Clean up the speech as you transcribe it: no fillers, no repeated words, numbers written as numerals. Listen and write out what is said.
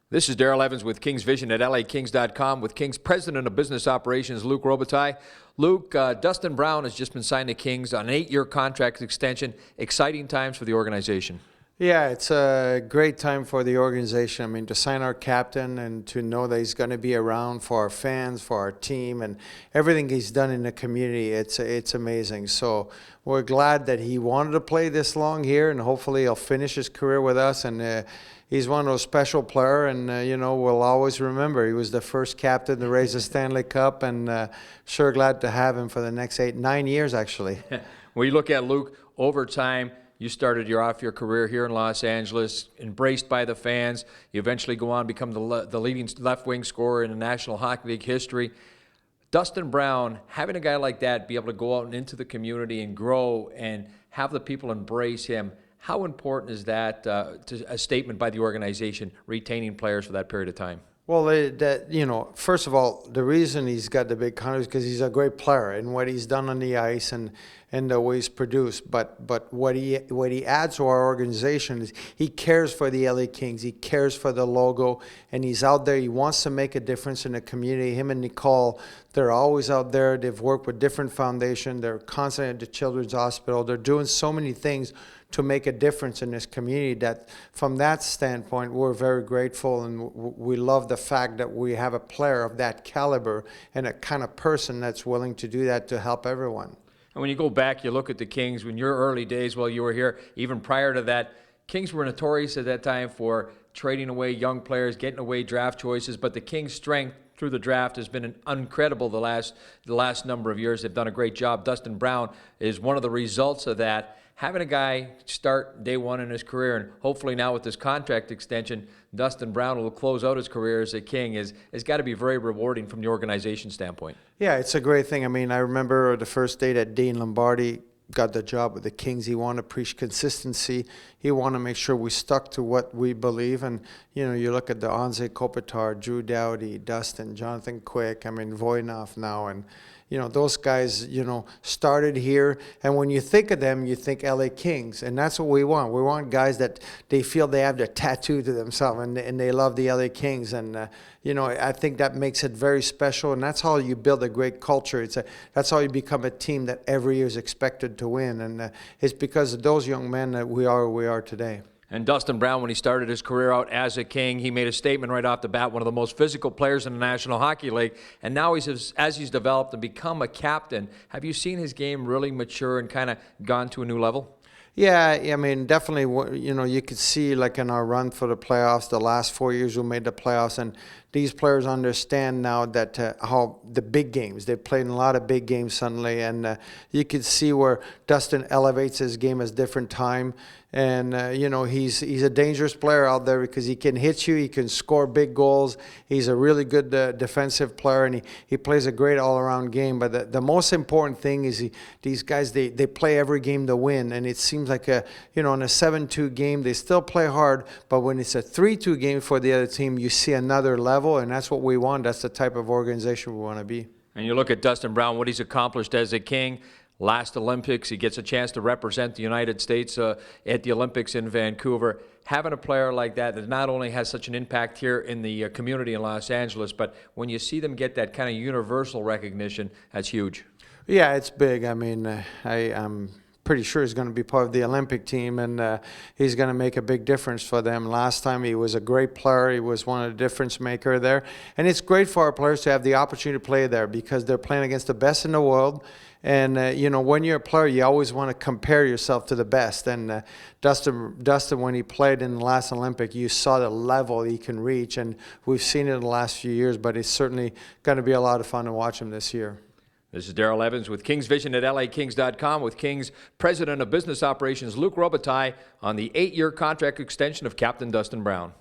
This is Daryl Evans with Kings Vision at LAKings.com with Kings President of Business Operations, Luc Robitaille. Luc, Dustin Brown has just been signed to Kings on an 8-year contract extension. Exciting times for the organization. Yeah, it's a great time for the organization. I mean, to sign our captain and to know that he's going to be around for our fans, for our team, and everything he's done in the community, it's amazing. So we're glad that he wanted to play this long here, and hopefully he'll finish his career with us. And he's one of those special players, and we'll always remember he was the first captain to raise the Stanley Cup, and sure glad to have him for the next 9 years, actually. When you look at Luc, over time, you started your career here in Los Angeles, embraced by the fans. You eventually go on to become the leading left-wing scorer in the National Hockey League history. Dustin Brown, having a guy like that be able to go out and into the community and grow and have the people embrace him, how important is that to a statement by the organization, retaining players for that period of time? Well, first of all, the reason he's got the big contract is because he's a great player and what he's done on the ice and the way he's produced. But what he adds to our organization is he cares for the LA Kings. He cares for the logo, and he's out there. He wants to make a difference in the community. Him and Nicole, they're always out there. They've worked with different foundations. They're constantly at the Children's Hospital. They're doing so many things to make a difference in this community that from that standpoint, we're very grateful, and we love the fact that we have a player of that caliber and a kind of person that's willing to do that to help everyone. And when you go back, you look at the Kings, when your early days while you were here, even prior to that, Kings were notorious at that time for trading away young players, getting away draft choices, but the Kings' strength through the draft has been incredible the last number of years. They've done a great job. Dustin Brown is one of the results of that. Having a guy start day one in his career, and hopefully now with this contract extension, Dustin Brown will close out his career as a King, has got to be very rewarding from the organization standpoint. Yeah, it's a great thing. I mean, I remember the first day that Dean Lombardi got the job with the Kings. He wanted to preach consistency. He wanted to make sure we stuck to what we believe. And, you look at the Anze Kopitar, Drew Doughty, Dustin, Jonathan Quick, Voynov now, and those guys, started here. And when you think of them, you think LA Kings. And that's what we want. We want guys that they feel they have their tattoo to themselves and they love the LA Kings. And, I think that makes it very special. And that's how you build a great culture. That's how you become a team that every year is expected to win. And it's because of those young men that we are where we are today. And Dustin Brown, when he started his career out as a King, he made a statement right off the bat, one of the most physical players in the National Hockey League. And now as he's developed and become a captain, have you seen his game really mature and kind of gone to a new level? Yeah, I mean, definitely, you could see like in our run for the playoffs, the last 4 years we made the playoffs, and these players understand now that how the big games, they've played in a lot of big games suddenly, and you could see where Dustin elevates his game at different time. And, he's a dangerous player out there because he can hit you, he can score big goals. He's a really good defensive player, and he plays a great all-around game. But the most important thing is these guys, they play every game to win. And it seems like, in a 7-2 game, they still play hard. But when it's a 3-2 game for the other team, you see another level, and that's what we want. That's the type of organization we want to be. And you look at Dustin Brown, what he's accomplished as a King. Last Olympics, he gets a chance to represent the United States at the Olympics in Vancouver. Having a player like that not only has such an impact here in the community in Los Angeles, but when you see them get that kind of universal recognition, that's huge. Yeah, it's big. I mean, I'm pretty sure he's going to be part of the Olympic team, and he's going to make a big difference for them. Last time he was a great player. He was one of the difference maker there. And it's great for our players to have the opportunity to play there because they're playing against the best in the world. And, when you're a player, you always want to compare yourself to the best. And Dustin, when he played in the last Olympic, you saw the level he can reach. And we've seen it in the last few years, but it's certainly going to be a lot of fun to watch him this year. This is Daryl Evans with Kings Vision at LAKings.com with Kings President of Business Operations, Luc Robitaille, on the 8-year contract extension of Captain Dustin Brown.